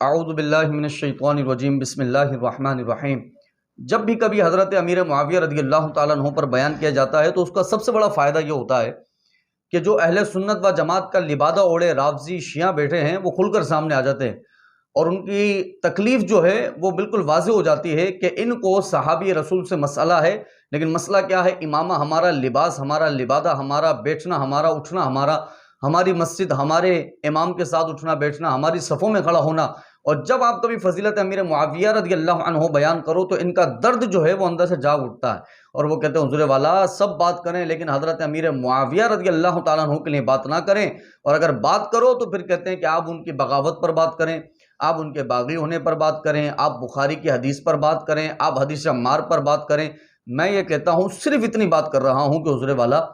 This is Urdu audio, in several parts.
اعوذ باللہ من الشیطان الرجیم بسم اللہ الرحمن الرحیم۔ جب بھی کبھی حضرت امیر معاویہ رضی اللہ تعالیٰ عنہ پر بیان کیا جاتا ہے تو اس کا سب سے بڑا فائدہ یہ ہوتا ہے کہ جو اہل سنت و جماعت کا لبادہ اوڑے رافضی شیعہ بیٹھے ہیں وہ کھل کر سامنے آ جاتے ہیں، اور ان کی تکلیف جو ہے وہ بالکل واضح ہو جاتی ہے کہ ان کو صحابی رسول سے مسئلہ ہے، لیکن مسئلہ کیا ہے؟ امامہ ہمارا، لباس ہمارا، لبادہ ہمارا، بیٹھنا ہمارا، اٹھنا ہمارا، ہماری مسجد، ہمارے امام کے ساتھ اٹھنا بیٹھنا، ہماری صفوں میں کھڑا ہونا۔ اور جب آپ کبھی فضیلت امیر معاویہ رضی اللہ عنہ بیان کرو تو ان کا درد جو ہے وہ اندر سے جاگ اٹھتا ہے، اور وہ کہتے ہیں حضور والا سب بات کریں لیکن حضرت امیر معاویہ رضی اللہ تعالیٰ عنہ کے لیے بات نہ کریں، اور اگر بات کرو تو پھر کہتے ہیں کہ آپ ان کی بغاوت پر بات کریں، آپ ان کے باغی ہونے پر بات کریں، آپ بخاری کی حدیث پر بات کریں، آپ حدیث عمار پر بات کریں۔ میں یہ کہتا ہوں، صرف اتنی بات کر رہا ہوں کہ حضور والا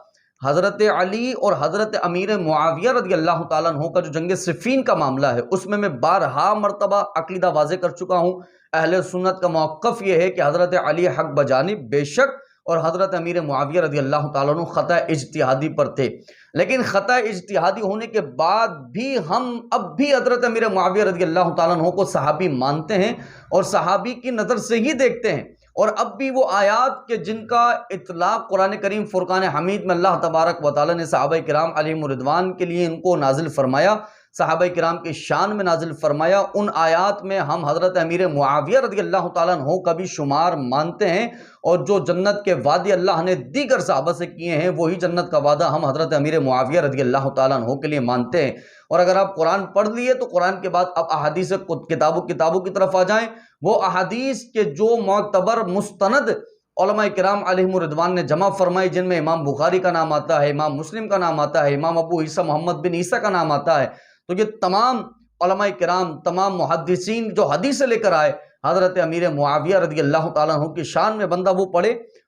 حضرت علی اور حضرت امیر معاویہ رضی اللہ تعالیٰ عنہ کا جو جنگ صفین کا معاملہ ہے اس میں بارہا مرتبہ عقیدہ واضح کر چکا ہوں۔ اہل سنت کا موقف یہ ہے کہ حضرت علی حق بجانب بے شک، اور حضرت امیر معاویہ رضی اللہ تعالیٰ عنہ خطا اجتہادی پر تھے، لیکن خطا اجتہادی ہونے کے بعد بھی ہم اب بھی حضرت امیر معاویہ رضی اللہ تعالیٰ عنہ کو صحابی مانتے ہیں اور صحابی کی نظر سے ہی دیکھتے ہیں، اور اب بھی وہ آیات کے جن کا اطلاق قرآن کریم فرقان حمید میں اللہ تبارک و تعالیٰ نے صحابہ کرام علیہم رضوان کے لیے ان کو نازل فرمایا، صحابہ کرام کی شان میں نازل فرمایا، ان آیات میں ہم حضرت امیر معاویہ رضی اللہ تعالیٰ عنہ کا بھی شمار مانتے ہیں، اور جو جنت کے وعدے اللہ نے دیگر صحابہ سے کیے ہیں وہی جنت کا وعدہ ہم حضرت امیر معاویہ رضی اللہ تعالیٰ عنہ کے لیے مانتے ہیں۔ اور اگر آپ قرآن پڑھ لیے تو قرآن کے بعد اب احادیث کتابوں کی طرف آ جائیں، وہ احادیث کے جو معتبر مستند علماء کرام علیہم رضوان نے جمع فرمائی، جن میں امام بخاری کا نام آتا ہے، امام مسلم کا نام آتا ہے، امام ابو عیسیٰ محمد بن عیسیٰ کا نام آتا ہے، تو یہ تمام علماء کرام، تمام محدثین جو حدیث سے لے کر آئے حضرت امیر معاویہ رضی اللہ تعالیٰ عنہ کی شان میں، بندہ وہ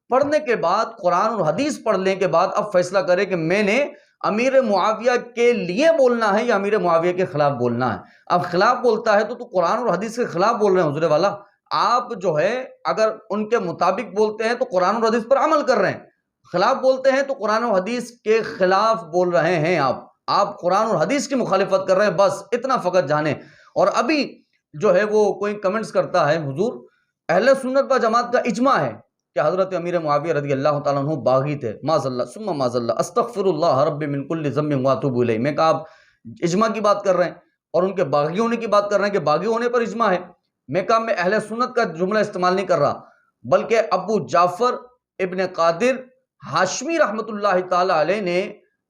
پڑھنے کے بعد قرآن اور حدیث پڑھنے کے بعد اب فیصلہ کرے کہ میں نے امیر معاویہ کے لیے بولنا ہے یا امیر معاویہ کے خلاف بولنا ہے۔ اب خلاف بولتا ہے تو قرآن اور حدیث کے خلاف بول رہے ہیں حضور والا، آپ جو ہے اگر ان کے مطابق بولتے ہیں تو قرآن اور حدیث پر عمل کر رہے ہیں، خلاف بولتے ہیں تو قرآن اور حدیث کے خلاف بول رہے ہیں، آپ قرآن اور حدیث کی مخالفت کر رہے ہیں، بس اتنا فقط جانیں۔ اور ابھی جو ہے وہ کوئی کمنٹس کرتا ہے، حضور اہل سنت و جماعت کا اجماع ہے کہ حضرت امیر معاویہ رضی اللہ تعالیٰ عنہ باغی تھے، معاذ اللہ ثم معاذ اللہ، استغفر اللہ رب من کل ذنب واتوب الیہ۔ میں کہا آپ اجماع کی بات کر رہے ہیں اور ان کے باغی ہونے کی بات کر رہے ہیں کہ باغی ہونے پر اجماع ہے۔ میں کہا میں اہل سنت کا جملہ استعمال نہیں کر رہا، بلکہ ابو جعفر ابن قادر ہاشمی رحمۃ اللہ تعالی علیہ نے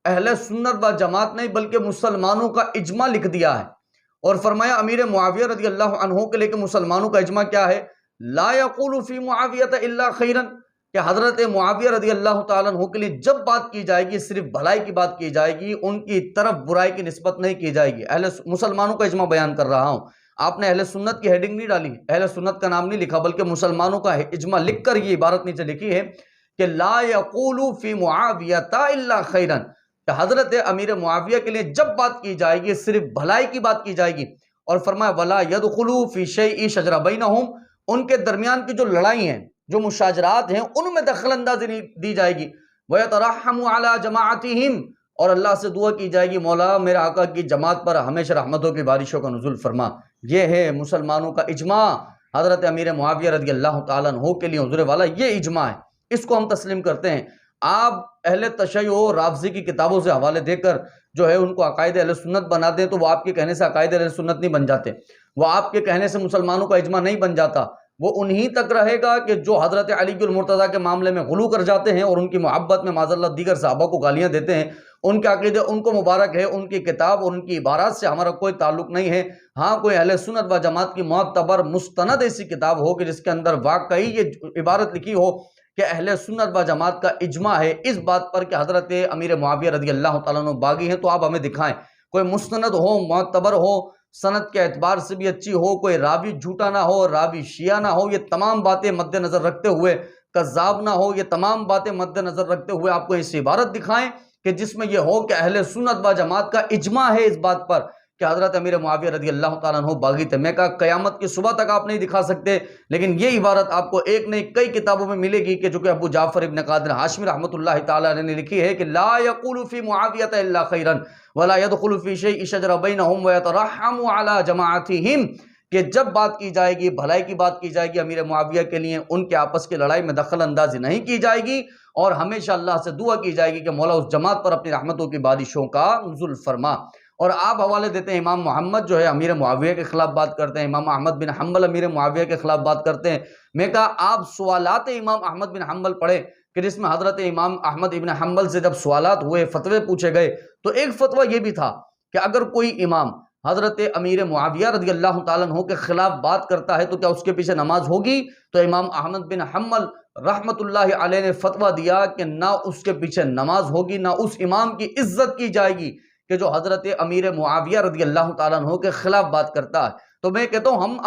اہل سنت و جماعت نہیں بلکہ مسلمانوں کا اجماع لکھ دیا ہے، اور فرمایا امیر معاویہ رضی اللہ عنہ کے لے کے مسلمانوں کا اجماع کیا ہے؟ لا یقول فی معاویہ الا خیرا، کہ حضرت معاویہ رضی اللہ تعالیٰ عنہ کے لیے جب بات کی جائے گی صرف بھلائی کی بات کی جائے گی، ان کی طرف برائی کی نسبت نہیں کی جائے گی۔ مسلمانوں کا اجماع بیان کر رہا ہوں، آپ نے اہل سنت کی ہیڈنگ نہیں ڈالی، اہل سنت کا نام نہیں لکھا، بلکہ مسلمانوں کا اجماع لکھ کر یہ عبارت نیچے لکھی ہے کہ لا یقول فی معاویہ الا خیرا، کہ حضرت امیر معاویہ کے لیے جب بات کی جائے گی صرف بھلائی کی بات کی جائے گی، اور فرمایا ولا يدخل فی شیء شجر بینہم، ان کے درمیان کی جو لڑائی ہیں، جو مشاجرات ہیں، ان میں دخل اندازی نہیں دی جائے گی۔ وَيَتَرَحَّمُ عَلَى جَمَاعَتِهِمْ، اور اللہ سے دعا کی جائے گی مولا میرے آقا کی جماعت پر ہمیشہ رحمتوں کی بارشوں کا نزول فرما۔ یہ ہے مسلمانوں کا اجماع، حضرت امیر معاویہ رضی اللہ تعالیٰ عنہ کے لیے حضور والا یہ اجماع ہے، اس کو ہم تسلیم کرتے ہیں۔ آپ اہل تشیع رافضی کی کتابوں سے حوالے دے کر جو ہے ان کو عقائد اہل سنت بنا دیں تو وہ آپ کے کہنے سے عقائد اہل سنت نہیں بن جاتے، وہ آپ کے کہنے سے مسلمانوں کا اجماع نہیں بن جاتا، وہ انہی تک رہے گا کہ جو حضرت علی المرتضیٰ کے معاملے میں غلو کر جاتے ہیں اور ان کی محبت میں معاذ اللہ دیگر صحابہ کو گالیاں دیتے ہیں۔ ان کے عقیدے ان کو مبارک ہے، ان کی کتاب اور ان کی عبارات سے ہمارا کوئی تعلق نہیں ہے۔ ہاں کوئی اہل سنت و جماعت کی معتبر مستند ایسی کتاب ہو کہ جس کے اندر واقعی یہ عبارت لکھی ہو کہ اہل سنت و جماعت کا اجماع ہے اس بات پر کہ حضرت امیر معاویہ رضی اللہ تعالیٰ عنہ باغی ہیں، تو آپ ہمیں دکھائیں، کوئی مستند ہو، معتبر ہو، سند کے اعتبار سے بھی اچھی ہو، کوئی راوی جھوٹا نہ ہو، راوی شیعہ نہ ہو، یہ تمام باتیں مد نظر رکھتے ہوئے کذاب نہ ہو، یہ تمام باتیں مد نظر رکھتے ہوئے آپ کو اس عبارت دکھائیں کہ جس میں یہ ہو کہ اہل سنت و جماعت کا اجماع ہے اس بات پر کہ حضرت امیر معاویہ رضی اللہ تعالیٰ عنہ باغی تھے۔ میں کہا قیامت کی صبح تک آپ نہیں دکھا سکتے، لیکن یہ عبارت آپ کو ایک نہیں کئی کتابوں میں ملے گی کہ جو کہ ابو جعفر ابن قادر ہاشمی رحمۃ اللہ تعالیٰ علیہ نے لکھی ہے کہ لا یقول فی معاویہ الا خیرا ولا يدخل فی شیء شجر بینہم ویترحم علی جماعتہم، کہ جب بات کی جائے گی، بھلائی کی بات کی جائے گی امیر معاویہ کے لیے، ان کے آپس کی لڑائی میں دخل اندازی نہیں کی جائے گی، اور ہمیشہ اللہ سے دعا کی جائے گی کہ مولا اس جماعت پر اپنی رحمتوں کی بارشوں کا نزول فرما۔ اور آپ حوالے دیتے ہیں امام محمد جو ہے امیر معاویہ کے خلاف بات کرتے ہیں، امام احمد بن حنبل امیر معاویہ کے خلاف بات کرتے ہیں۔ میں کہا آپ سوالات امام احمد بن حنبل پڑھیں کہ جس میں حضرت امام احمد ابن حنبل سے جب سوالات ہوئے، فتوے پوچھے گئے، تو ایک فتویٰ یہ بھی تھا کہ اگر کوئی امام حضرت امیر معاویہ رضی اللہ تعالیٰ عنہ کے خلاف بات کرتا ہے تو کیا اس کے پیچھے نماز ہوگی؟ تو امام احمد بن حنبل رحمت اللہ علیہ نے فتویٰ دیا کہ نہ اس کے پیچھے نماز ہوگی، نہ اس امام کی عزت کی جائے گی کہ جو حضرت امیر معاویہ رضی اللہ تعالیٰ عنہ کے خلاف بات کرتا ہے۔ تو میں کہتا ہوں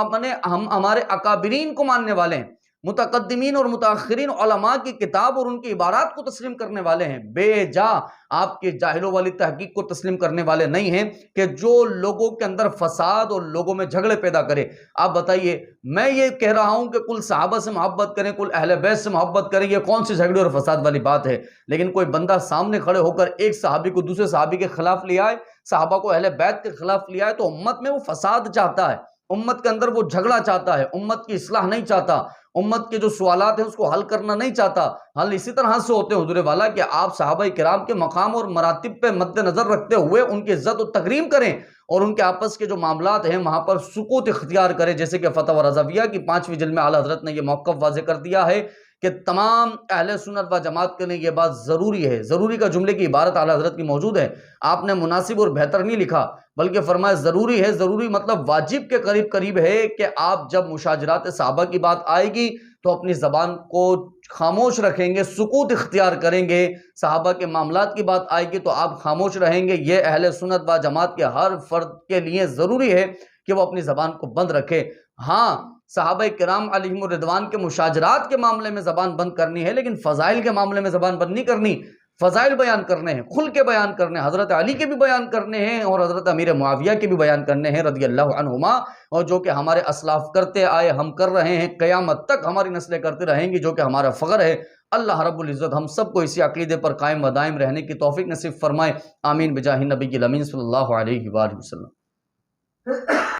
ہم ہمارے اکابرین کو ماننے والے ہیں، متقدمین اور متاخرین علماء کی کتاب اور ان کی عبارات کو تسلیم کرنے والے ہیں، بے جا آپ کے جاہلوں والی تحقیق کو تسلیم کرنے والے نہیں ہیں کہ جو لوگوں کے اندر فساد اور لوگوں میں جھگڑے پیدا کرے۔ آپ بتائیے، میں یہ کہہ رہا ہوں کہ کل صحابہ سے محبت کریں، کل اہل بیت سے محبت کریں، یہ کون سی جھگڑے اور فساد والی بات ہے؟ لیکن کوئی بندہ سامنے کھڑے ہو کر ایک صحابی کو دوسرے صحابی کے خلاف لے آئے، صحابہ کو اہل بیت کے خلاف لے آئے، تو امت میں وہ فساد چاہتا ہے، امت کے اندر وہ جھگڑا چاہتا ہے، امت کی اصلاح نہیں چاہتا، امت کے جو سوالات ہیں اس کو حل کرنا نہیں چاہتا۔ حل اسی طرح سے ہوتے ہیں حضور والا کہ آپ صحابہ کرام کے مقام اور مراتب پہ مد نظر رکھتے ہوئے ان کی عزت و تکریم کریں، اور ان کے آپس کے جو معاملات ہیں وہاں پر سکوت اختیار کریں، جیسے کہ فتح رضویہ کی 5ویں جلد میں اعلیٰ حضرت نے یہ موقف واضح کر دیا ہے کہ تمام اہل سنت و جماعت کے لیے یہ بات ضروری ہے۔ ضروری کا جملے کی عبارت اعلیٰ حضرت کی موجود ہے، آپ نے مناسب اور بہتر نہیں لکھا بلکہ فرمایا ضروری ہے۔ ضروری مطلب واجب کے قریب ہے کہ آپ جب مشاجرات صحابہ کی بات آئے گی تو اپنی زبان کو خاموش رکھیں گے، سکوت اختیار کریں گے، صحابہ کے معاملات کی بات آئے گی تو آپ خاموش رہیں گے۔ یہ اہل سنت و جماعت کے ہر فرد کے لیے ضروری ہے کہ وہ اپنی زبان کو بند رکھے۔ ہاں، صحابہ کرام علیہم الرضوان کے مشاجرات کے معاملے میں زبان بند کرنی ہے، لیکن فضائل کے معاملے میں زبان بند نہیں کرنی۔ فضائل بیان کرنے ہیں، کھل کے بیان کرنے ہیں، حضرت علی کے بھی بیان کرنے ہیں اور حضرت امیر معاویہ کے بھی بیان کرنے ہیں رضی اللہ عنہما، اور جو کہ ہمارے اسلاف کرتے آئے، ہم کر رہے ہیں، قیامت تک ہماری نسلیں کرتے رہیں گی، جو کہ ہمارا فخر ہے۔ اللہ رب العزت ہم سب کو اسی عقیدے پر قائم و دائم رہنے کی توفیق نصیب فرمائے، آمین بجاہ نبی الامین صلی اللہ علیہ وآلہ وسلم۔